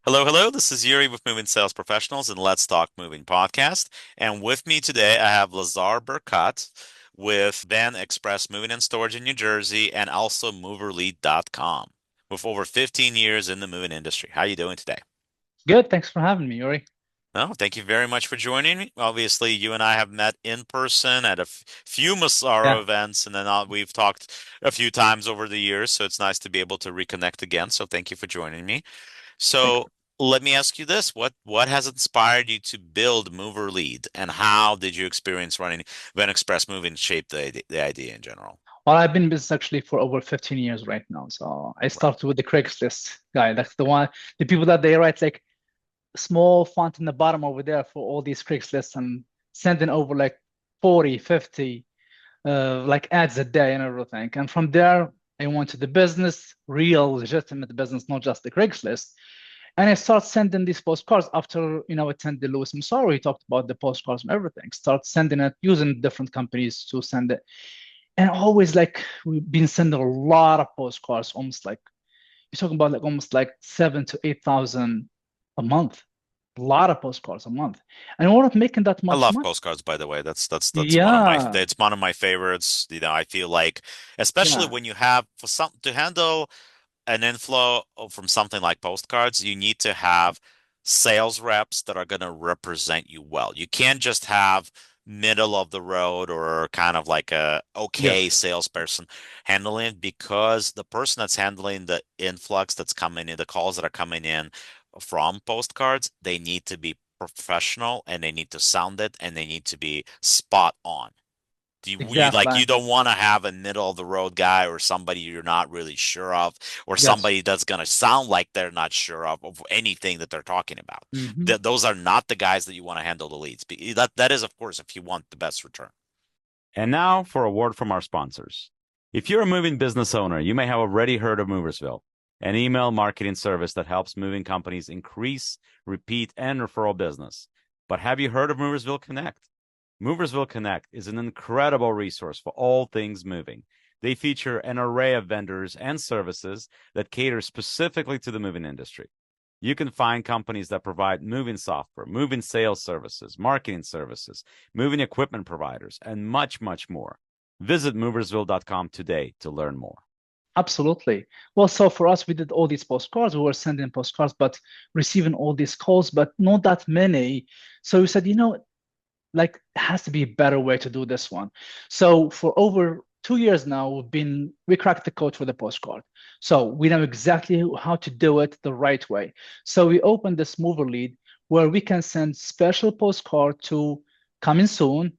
Hello, hello. This is Yuri with Moving Sales Professionals and Let's Talk Moving podcast. And with me today, I have Lazhar Berkat with Van Express Moving and Storage in New Jersey and also MoverLead.com with over 15 years in the moving industry. How are you doing today? Good. Thanks for having me, Yuri. No, thank you very much for joining me. Obviously, you and I have met in person at a few Masaro Yeah. events, and then we've talked a few times over the years. So it's nice to be able to reconnect again. So thank you for joining me. Thank So let me ask you this. What has inspired you to build Mover Lead and how did you experience running Van Express Moving shape the idea in general? Well, I've been in business actually for over 15 years right now. So I Right. started with the Craigslist guy. That's the one, the people that they write like small font in the bottom over there for all these Craigslist and sending over like 40, 50 like ads a day and everything. And from there, I went to the business, real legitimate business, not just the Craigslist. And I start sending these postcards after, attended Louis Massaro. He talked about the postcards and everything. Start sending it using different companies to send it. And always like we've been sending a lot of postcards, almost like you're talking about like almost like 7 to 8,000 a month. A lot of postcards a month. And we're not making that I much love money. postcards, by the way. That's one of my Yeah. it's one of my favorites. I feel like, especially Yeah. when you have for some to handle an inflow from something like postcards, you need to have sales reps that are going to represent you well. You can't just have middle of the road or kind of like a okay Yes. salesperson handling it because the person that's handling the influx that's coming in, the calls that are coming in from postcards, they need to be professional and they need to sound it and they need to be spot on. Exactly. You don't want to have a middle of the road guy or somebody you're not really sure of or Yes. somebody that's going to sound like they're not sure of anything that they're talking about. Hmm. Those are not the guys that you want to handle the leads. That is, of course, if you want the best return. And now for a word from our sponsors. If you're a moving business owner, you may have already heard of Moversville, an email marketing service that helps moving companies increase, repeat, and referral business. But have you heard of Moversville Connect? Moversville Connect is an incredible resource for all things moving. They feature an array of vendors and services that cater specifically to the moving industry. You can find companies that provide moving software, moving sales services, marketing services, moving equipment providers, and much, much more. Visit moversville.com today to learn more. Absolutely. Well, so for us, we did all these postcards. We were sending postcards, but receiving all these calls, but not that many. So we said, like, it has to be a better way to do this one. So for over 2 years now, we cracked the code for the postcard. So we know exactly how to do it the right way. So we opened this mover lead where we can send special postcard to coming soon,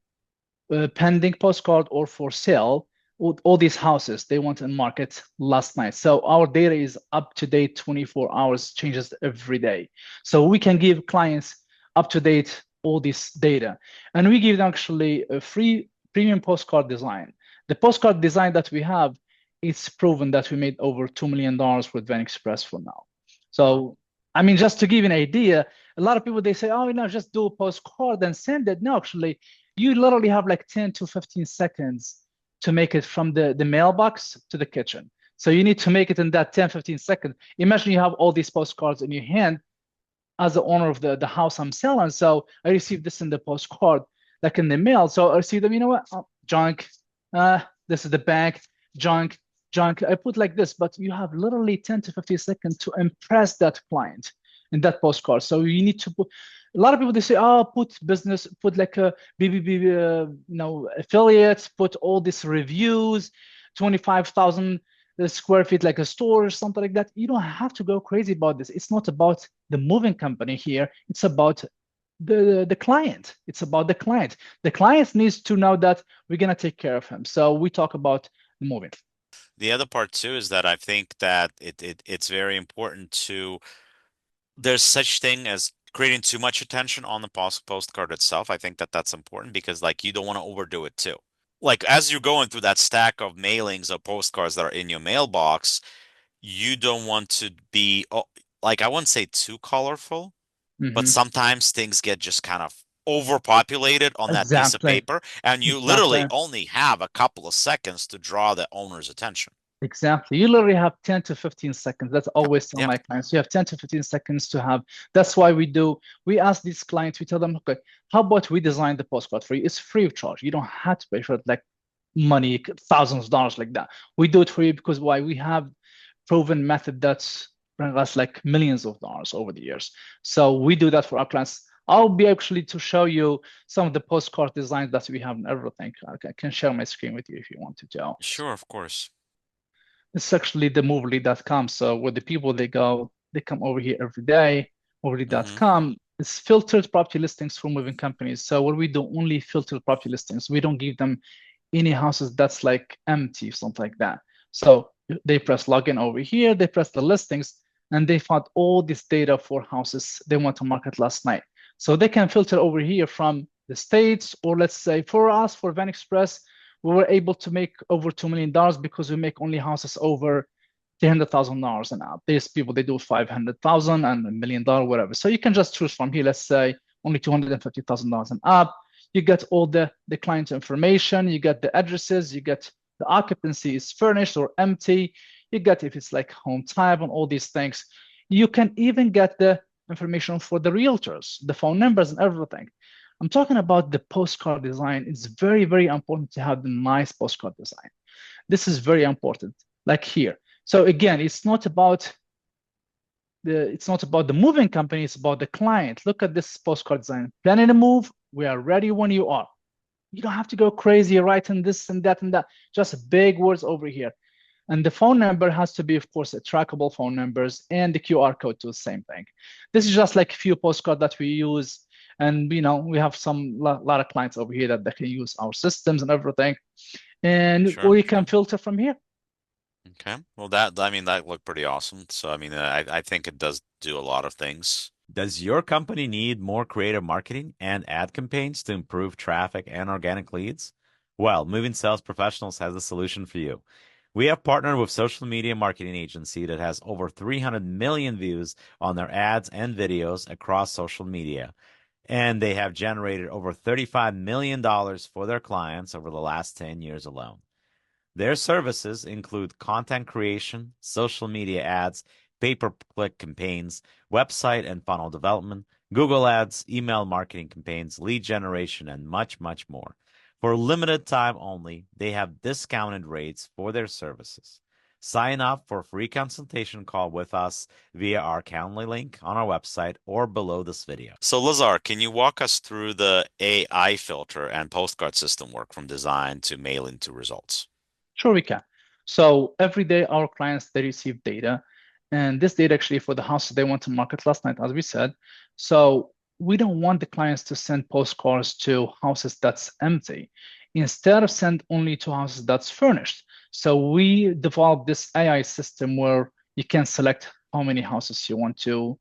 pending postcard or for sale. All these houses they want in market last night. So our data is up to date 24 hours, changes every day. So we can give clients up to date all this data. And we give them actually a free premium postcard design. The postcard design that we have, it's proven that we made over $2 million with Van Express for now. Wow. So, I mean, just to give you an idea, a lot of people they say, oh, just do a postcard and send it. No, actually, you literally have like 10 to 15 seconds to make it from the mailbox to the kitchen. So you need to make it in that 10, 15 seconds. Imagine you have all these postcards in your hand as the owner of the house I'm selling. So I received this in the postcard, like in the mail. So I see them, you know what? Oh, junk. This is the bank, junk, junk. I put like this, but you have literally 10 to 15 seconds to impress that client in that postcard. So you need to put a lot of people they say, oh, put business, put like a BBB, affiliates, put all these reviews, 25,000 square feet like a store or something like that. You don't have to go crazy about this. It's not about the moving company here. It's about the client. It's about the client. The client needs to know that we're gonna take care of him. So we talk about the moving. The other part too is that I think that it's very important to there's such thing as creating too much attention on the postcard itself. I think that that's important because like you don't want to overdo it too. Like as you're going through that stack of mailings of postcards that are in your mailbox, you don't want to be like I wouldn't say too colorful, but Hmm. sometimes things get just kind of overpopulated on that piece of Exactly. paper, and you literally Exactly. only have a couple of seconds to draw the owner's attention. Exactly. You literally have 10 to 15 seconds. That's always tell Yeah. my clients. You have 10 to 15 seconds to have. That's why we ask these clients, we tell them, okay, how about we design the postcard for you? It's free of charge. You don't have to pay for it like money, thousands of dollars like that. We do it for you because why? We have proven method that's bring us like millions of dollars over the years. So we do that for our clients. I'll be actually to show you some of the postcard designs that we have and everything. I can share my screen with you if you want to, Joe. Sure, of course. It's actually the Movely.com. So where the people they go, they come over here every day. Mm-hmm. Movely.com is filtered property listings for moving companies. So what we do only filter property listings. We don't give them any houses that's like empty, something like that. So they press login over here, they press the listings, and they found all this data for houses they want to market last night. So they can filter over here from the states, or let's say for us, for Van Express, we were able to make over $2 million because we make only houses over $300,000 and up. There's people they do 500,000 and $1 million, whatever. So you can just choose from here. Let's say only $250,000 and up. You get all the client information. You get the addresses. You get the occupancy is furnished or empty. You get if it's like home type and all these things. You can even get the information for the realtors, the phone numbers and everything. I'm talking about the postcard design. It's very, very important to have the nice postcard design. This is very important, like here. So again, it's not about the moving company, it's about the client. Look at this postcard design. Planning a move, we are ready when you are. You don't have to go crazy writing this and that and that. Just big words over here. And the phone number has to be, of course, a trackable phone numbers and the QR code to the same thing. This is just like a few postcards that we use. And we have some lot of clients over here that they can use our systems and everything. And Sure, we sure. can filter from here. Okay. Well, that looked pretty awesome. So, I think it does do a lot of things. Does your company need more creative marketing and ad campaigns to improve traffic and organic leads? Well, Moving Sales Professionals has a solution for you. We have partnered with social media marketing agency that has over 300 million views on their ads and videos across social media. And they have generated over $35 million for their clients over the last 10 years alone. Their services include content creation, social media ads, pay-per-click campaigns, website and funnel development, Google Ads, email marketing campaigns, lead generation, and much, much more. For limited time only, they have discounted rates for their services. Sign up for a free consultation call with us via our Calendly link on our website or below this video. So, Lazhar, can you walk us through the AI filter and postcard system work from design to mailing to results? Sure, we can. So every day, our clients, they receive data. And this data actually for the houses they want to market last night, as we said. So we don't want the clients to send postcards to houses that's empty. Instead of send only to houses that's furnished. So we developed this AI system where you can select how many houses you want to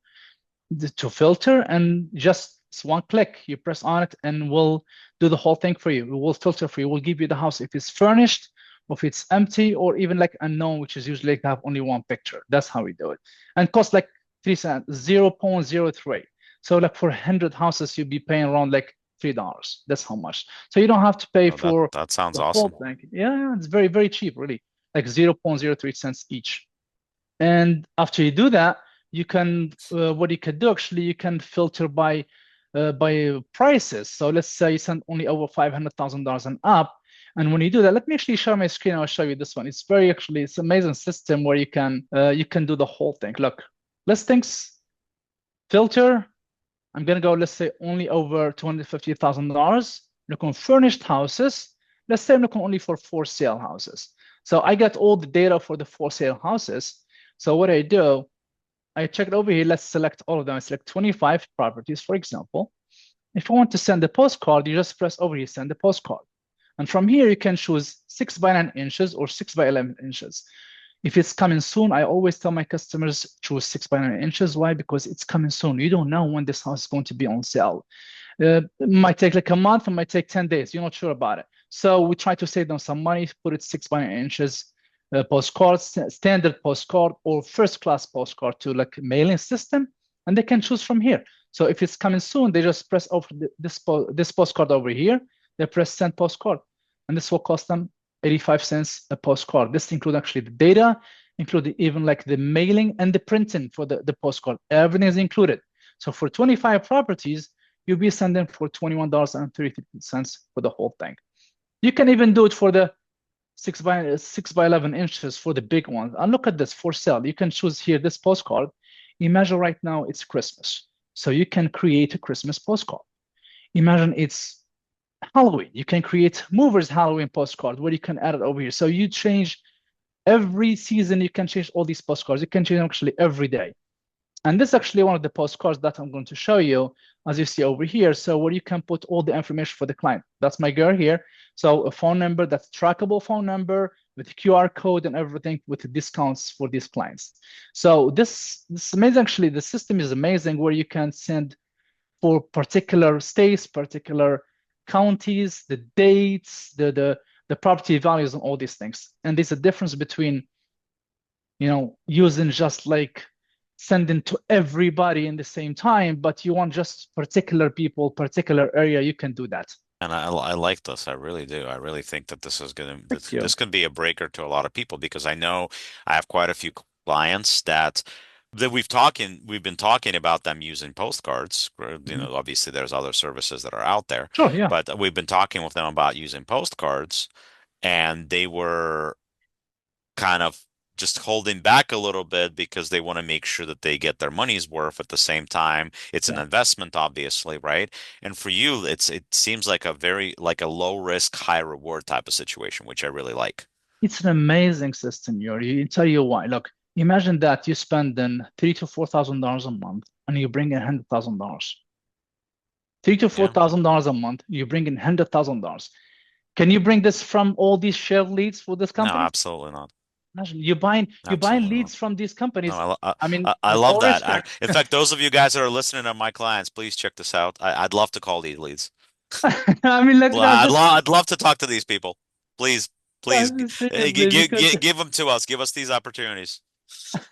filter, and just one click, you press on it and we'll do the whole thing for you. We will filter for you. We'll give you the house if it's furnished, if it's empty, or even like unknown, which is usually have only one picture. That's how we do it. And cost like 3 cents, 0.03. So like for 100 houses, you'd be paying around like $3. That's how much. So you don't have to pay for That sounds the whole awesome. thing. Yeah, it's very, very cheap, really. Like 0.03 cents each. And after you do that, you can what you can do actually, you can filter by prices. So let's say you send only over $500,000 and up. And when you do that, let me actually share my screen. I'll show you this one. It's it's amazing system where you can do the whole thing. Look, listings, filter. I'm gonna go, let's say only over $250,000. Look on furnished houses. Let's say I'm looking only for for sale houses. So I got all the data for the for sale houses. So what I do, I check it over here. Let's select all of them. I select 25 properties, for example. If I want to send a postcard, you just press over here, send the postcard. And from here, you can choose 6 by 9 inches or 6 by 11 inches. If it's coming soon, I always tell my customers choose 6 by 9 inches. Why? Because it's coming soon. You don't know when this house is going to be on sale. It might take like a month, it might take 10 days. You're not sure about it. So we try to save them some money, put it 6 by 9 inches. Postcard, standard postcard or first class postcard to like mailing system, and they can choose from here. So if it's coming soon, they just press over this postcard over here. They press send postcard, and this will cost them 85 cents a postcard. This includes actually the data, including even like the mailing and the printing for the postcard. Everything is included. So for 25 properties, you'll be sending for $21.33 for the whole thing. You can even do it for the 6 by 11 inches for the big ones. And look at this for sale. You can choose here this postcard. Imagine right now it's Christmas. So you can create a Christmas postcard. Imagine it's Halloween. You can create movers Halloween postcard where you can add it over here. So you change every season, you can change all these postcards. You can change actually every day. And this is actually one of the postcards that I'm going to show you, as you see over here. So where you can put all the information for the client. That's my girl here. So a phone number, that's trackable phone number with QR code and everything with the discounts for these clients. So this is amazing. Actually, the system is amazing where you can send for particular states, particular counties, the dates, the property values and all these things. And there's a difference between, you know, using just like sending to everybody in the same time, but you want just particular people, particular area, you can do that. And I like this. I really do. I really think that this is this could be a breaker to a lot of people, because I know I have quite a few clients that we've been talking about them using postcards. You know, obviously there's other services that are out there. Sure, yeah. But we've been talking with them about using postcards, and they were kind of just holding back a little bit because they want to make sure that they get their money's worth. At the same time, it's an investment, obviously, right? And for you, it seems like a low risk, high reward type of situation, which I really like. It's an amazing system, Yuri. I'll tell you why. Look, imagine that you spend then $3,000 to $4,000 a month and you bring in $100,000. $3,000 to $4,000 a month, you bring in $100,000. Can you bring this from all these shared leads for this company? No, absolutely not. Imagine you're buying leads from these companies. No, I mean, I love that. In fact, those of you guys that are listening are my clients. Please check this out. I'd love to call these leads. I mean, like, I'd love to talk to these people. Please, seriously, give them to us. Give us these opportunities.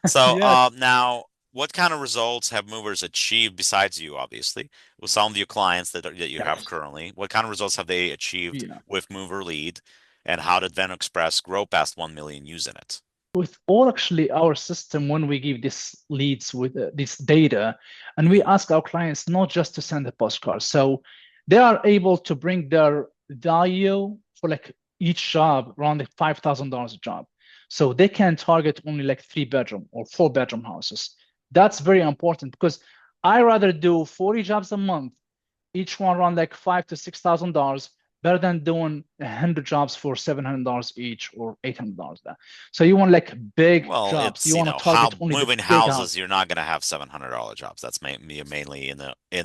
So, yeah. now, what kind of results have movers achieved besides you, obviously, with some of your clients that you have currently? What kind of results have they achieved with Mover Lead, and how did Venmo Express grow past 1 million using it? With all actually our system, when we give these leads with this data, and we ask our clients not just to send a postcard, so they are able to bring their value for like each job around like $5,000 a job. So they can target only like 3-bedroom or 4-bedroom houses. That's very important, because I rather do 40 jobs a month, each one around like $5,000 to $6,000, better than doing 100 jobs for $700 each or $800 there. So you want like big jobs. You want to target only moving houses. You're not going to have $700 jobs. That's mainly in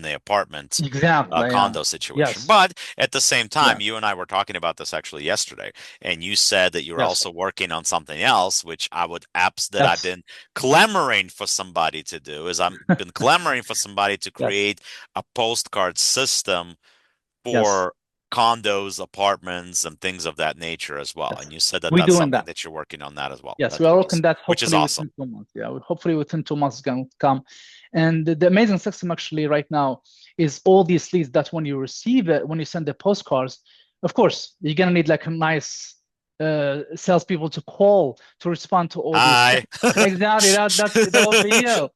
the apartment condo situation. Yes. But at the same time, you and I were talking about this actually yesterday, and you said that you're also working on something else, which I've been clamoring for somebody to do. I've been clamoring for somebody to create a postcard system for condos, apartments, and things of that nature as well. And you said that that's something that you're working on that as well. Yes, we are working that, which is awesome. Within 2 months. Yeah, hopefully within 2 months it's going to come. And the amazing system actually right now is all these leads that when you receive it, when you send the postcards, of course, you're going to need like a nice salespeople to call to respond to all these things. Exactly, that will be you.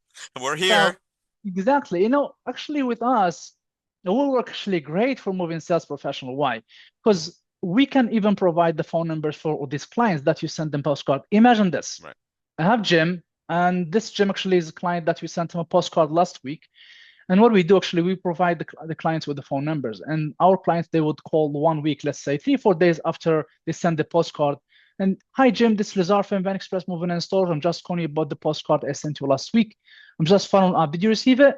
We're here. So, exactly. You know, actually with us, it will work actually great for moving sales professional. Why? Because we can even provide the phone numbers for all these clients that you send them postcard. Imagine this. Right. I have Jim, and this Jim actually is a client that we sent him a postcard last week. And what we do actually, we provide the clients with the phone numbers. And our clients, they would call 1 week, let's say 3-4 days after they send the postcard. And hi, Jim, this is Lazhar from Venmo Express Moving and Storage. I'm just calling you about the postcard I sent you last week. I'm just following up. Did you receive it?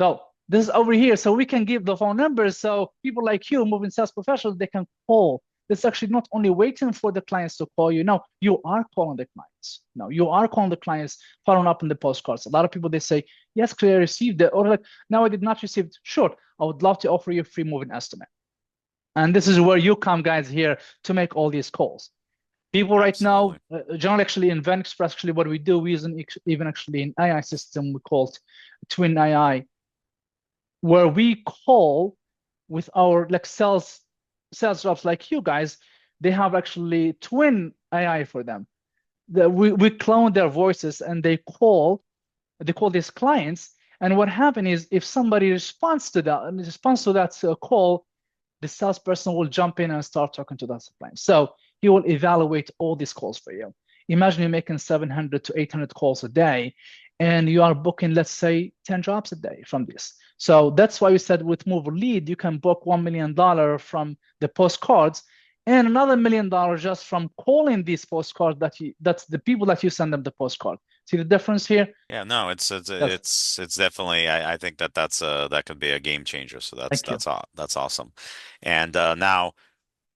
So this is over here. So we can give the phone numbers. So people like you, moving sales professionals, they can call. It's actually not only waiting for the clients to call you. No, you are calling the clients. No, you are calling the clients, following up on the postcards. A lot of people, they say, yes, I received it. Or like, no, I did not receive it. Sure, I would love to offer you a free moving estimate. And this is where you come, guys, here to make all these calls. People right now, generally actually in Venmo Express, actually what we do, we use even actually an AI system we call it Twin AI, where we call with our like sales reps like you guys, they have actually twin AI for them. We clone their voices and they call these clients. And what happens is if somebody responds to that call, the salesperson will jump in and start talking to that client. So he will evaluate all these calls for you. Imagine you're making 700 to 800 calls a day, and you are booking, let's say, 10 jobs a day from this. So that's why we said with Move Lead, you can book $1 million from the postcards and another $1 million just from calling these postcards that's the people that you send them the postcard. See the difference here? Yeah, no, Yes. it's definitely I think that that could be a game changer. So Thank you. that's awesome. And now,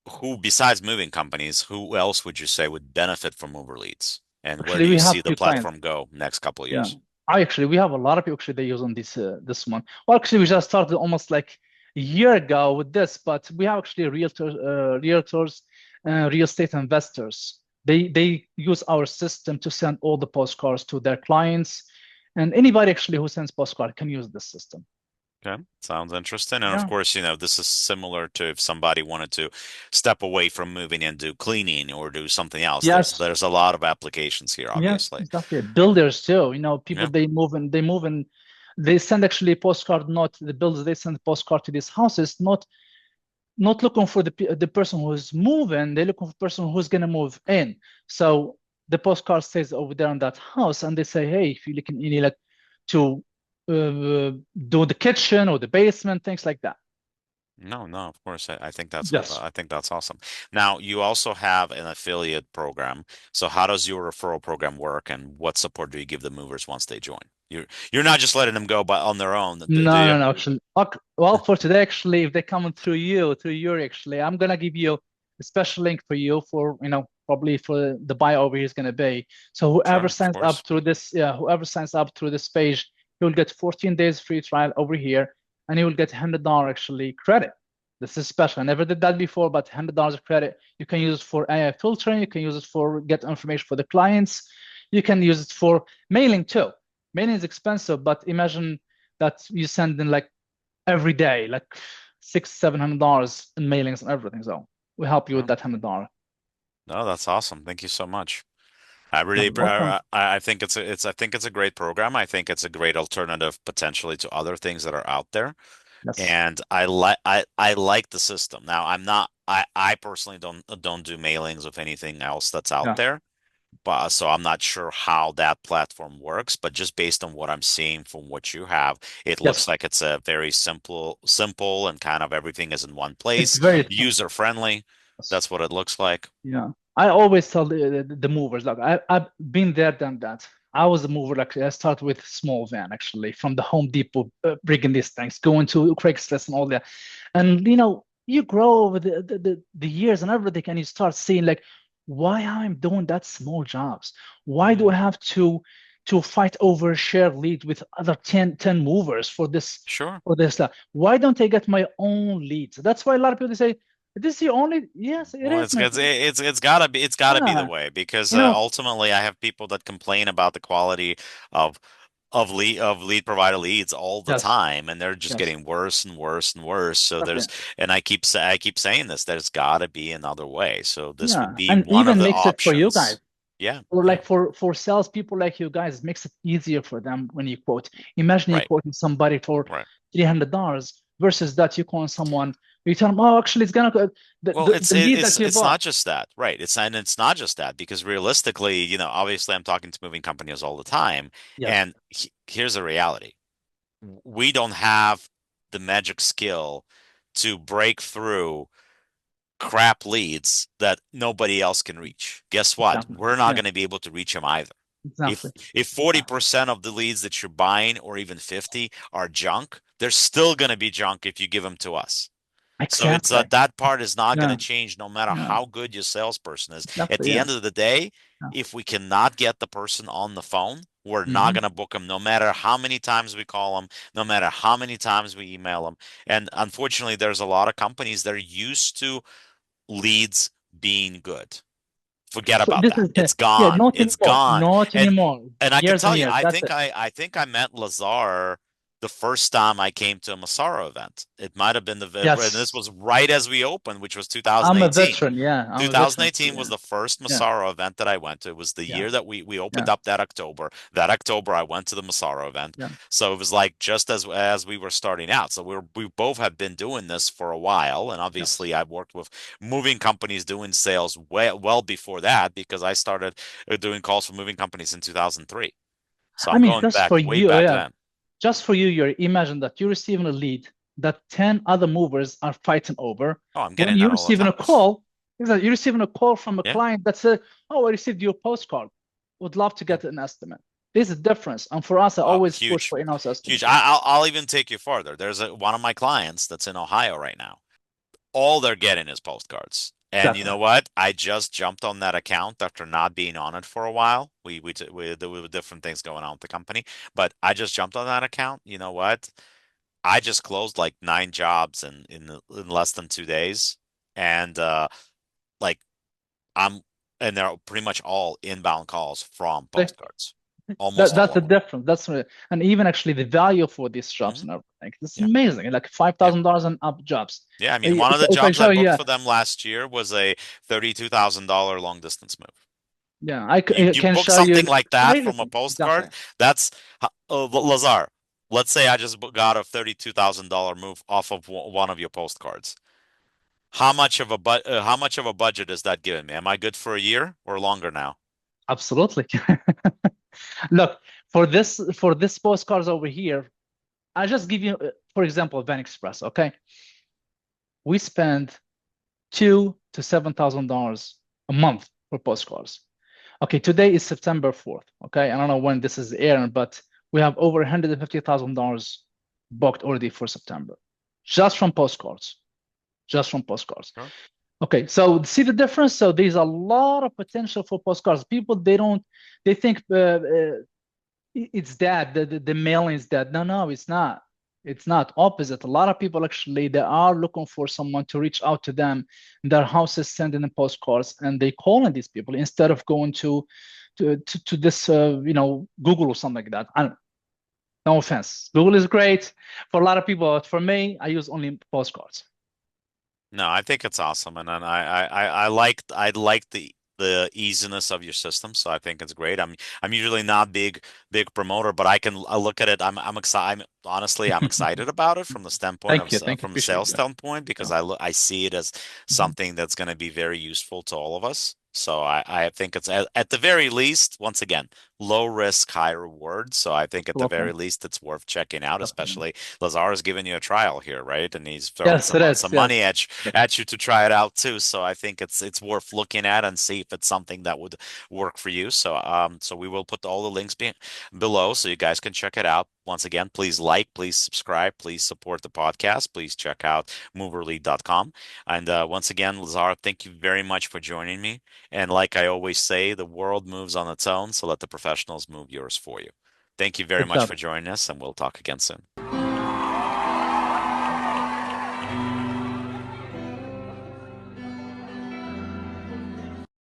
who besides moving companies, who else would you say would benefit from Uber Leads? And where Actually, do you we see have the few clients. platform go next couple of Yeah. years? We have a lot of people actually they use on this one. Well, actually, we just started almost like a year ago with this, but we have actually realtors, real estate investors. They use our system to send all the postcards to their clients, and anybody actually who sends postcard can use this system. Okay, sounds interesting. And of Yeah. course, this is similar to if somebody wanted to step away from moving and do cleaning or do something else. Yes. There's a lot of applications here, Yes. obviously. Exactly. Builders too. People Yeah, they move and they send actually postcard. Not the builders. They send postcard to these houses. Not looking for the person who's moving, they're looking for the person who's going to move in. So the postcard stays over there in that house, and they say, hey, if you need like to do the kitchen or the basement, things like that. no, no, of course. Yes. I think that's awesome. Now, you also have an affiliate program. So how does your referral program work, and what support do you give the movers once they join? You're not just letting them go by on their own, do No, you? no, no. Actually, okay. Well, for today, actually, if they come through Yuri, actually, I'm gonna give you a special link for you for probably for the buy over here is gonna be. So Sure, whoever of signs up course. through this, yeah, whoever signs up through this page, you'll get 14 days free trial over here, and you will get $100 actually credit. This is special. I never did that before, but $100 of credit. You can use it for AI filtering. You can use it for get information for the clients. You can use it for mailing too. Mailing is expensive, but imagine that you send in like every day, like $600-700 in mailings and everything. So we help you with No, that $100. no, that's awesome. Thank you so much. I You're really, welcome. I think I think it's a great program. I think it's a great alternative potentially to other things that are out there. Yes. And I like the system. Now, I personally don't do mailings of anything else that's out Yeah. there. But so I'm not sure how that platform works, but just based on what I'm seeing from what you have, it looks Yes. like it's a very simple and kind of everything is in one It's place, very simple. user friendly. Yes. That's what it looks like. Yeah. I always tell the movers, like I've been there, done that. I was a mover, like I started with small van actually from the Home Depot, bringing these things, going to Craigslist and all that. And you grow over the years and everything, and you start seeing like why I'm doing that small jobs. Why do Yeah, I have to fight over shared lead with other 10 movers sure. for this stuff? Why don't I get my own leads? That's why a lot of people say, this is your only, yes, it Well, is my friend. it's gotta be the Yeah, way because you know, ultimately I have people that complain about the quality of lead provider leads all the yes, time, and they're just yes, getting worse and worse and worse. So exactly. and I keep saying this, there's got to be another way. So this would Yeah, be and one of even the makes it for you guys. options. Yeah, Or yeah, like for salespeople like you guys, it makes it easier for them when you quote. Imagine you right, quoting somebody for right. $300 versus that you call someone, you tell them, oh, actually, it's gonna go Well, the lead that you it's bought. not just that, right? It's not just that because realistically, obviously I'm talking to moving companies all the time, Yes, and here's the reality. We don't have the magic skill to break through crap leads that nobody else can reach. Guess what? exactly. We're not Yeah, going to be able to reach them either. exactly. If Yeah, 40% of the leads that you're buying or even 50 are junk, they're still going to be junk if you give them to us. So it's exactly. that part is not going to Yeah, change no matter yeah, how good your salesperson is. At exactly. the Yeah, end of the day, yeah. if we cannot get the person on the phone, we're not Hmm. going to book them no matter how many times we call them, no matter how many times we email them. And unfortunately, there's a lot of companies that are used to leads being good. Forget So about this that. is It's yeah, gone. not It's anymore, gone. not And anymore. I can Years and tell you, years. That's it. I think I met Lazhar the first time I came to a Masaro event. It might have been and this Yes. was right as we opened, which was I'm a 2018. veteran. Yeah, I'm a veteran too. 2018 was Yeah. the first Yeah. Masaro event that I went to. It was the Yeah. year that we opened Yeah. up that October. That October, I went to the Masaro event. Yeah. So it was like just as we were starting out. So we both have been doing this for a while, and Yes. obviously I've worked with moving companies doing sales well before that because I started doing calls for moving companies in 2003. So I I'm mean, going just back for way you, back yeah, then. just for you, you imagine that you're receiving a lead that 10 other movers are fighting over. Oh, I'm When getting you're that all the receiving a time. call, is that you're receiving a call from a Yeah, client that said, "Oh, I received your postcard. Would love to yeah. get an estimate." There's a difference. And for us, I always push Huge, for in-house huge. estimators. I'll even take you farther. There's one of my clients that's in Ohio right now. All they're getting is postcards. And you Exactly. know what? I just jumped on that account after not being on it for a while. There were different things going on with the company, but I just jumped on that account. You know what? I just closed like 9 jobs in less than 2 days, and like I'm and they're pretty much all inbound calls from postcards, almost all That's the of them. difference. And even actually the value for these jobs Hmm. and everything. It's Yeah, amazing. Like yeah, $5,000 and up jobs. yeah. I mean, If, one of the if I jobs I show you, booked yeah, for them last year was a $32,000 long distance move. yeah, I You can book show you something like that from a everything. Exactly. postcard. That's Lazar. Let's say I just got a $32,000 move off of one of your postcards. How much of a budget is that giving me? Am I good for a year or longer now? Absolutely. Look, for this postcards over here, I just give you, for example, Van Express. Okay, we spend $2,000 to $7,000 a month for postcards. Okay, today is September 4th. Okay, I don't know when this is airing, but we have over $150,000 booked already for September, just from postcards. Just from postcards. Sure. Okay, so see the difference? So there's a lot of potential for postcards. People, they think it's dead. The mailing is dead. No, no, it's not. It's not. Opposite. A lot of people actually they are looking for someone to reach out to them. Their houses sending them postcards, and they calling these people instead of going to this Google or something like that. No offense. Google is great for a lot of people, but for me, I use only postcards. No, I think it's awesome, and then I like the easiness of your system, so I think it's great. I'm usually not big promoter, but I look at it. I'm excited. Honestly, I'm excited about it from the standpoint of Thank you. Thank you. from the Appreciate sales you. standpoint because Yeah. I see it as Mhm. something that's going to be very useful to all of us. So I think it's at the very least, once again, low risk, high reward. So I think at the Absolutely. very least, it's worth checking out, Definitely. especially Lazar is giving you a trial here, right? And he's throwing Yes, it is. some money Yes. at you to try it out too. So I think it's worth looking at and see if it's something that would work for you. So so we will put all the links below so you guys can check it out. Once again, please like, please subscribe, please support the podcast. Please check out moverlead.com. And once again, Lazar, thank you very much for joining me. And like I always say, the world moves on its own, so let the professionals move yours for you. Thank you very Good much job. for joining us, and we'll talk again soon.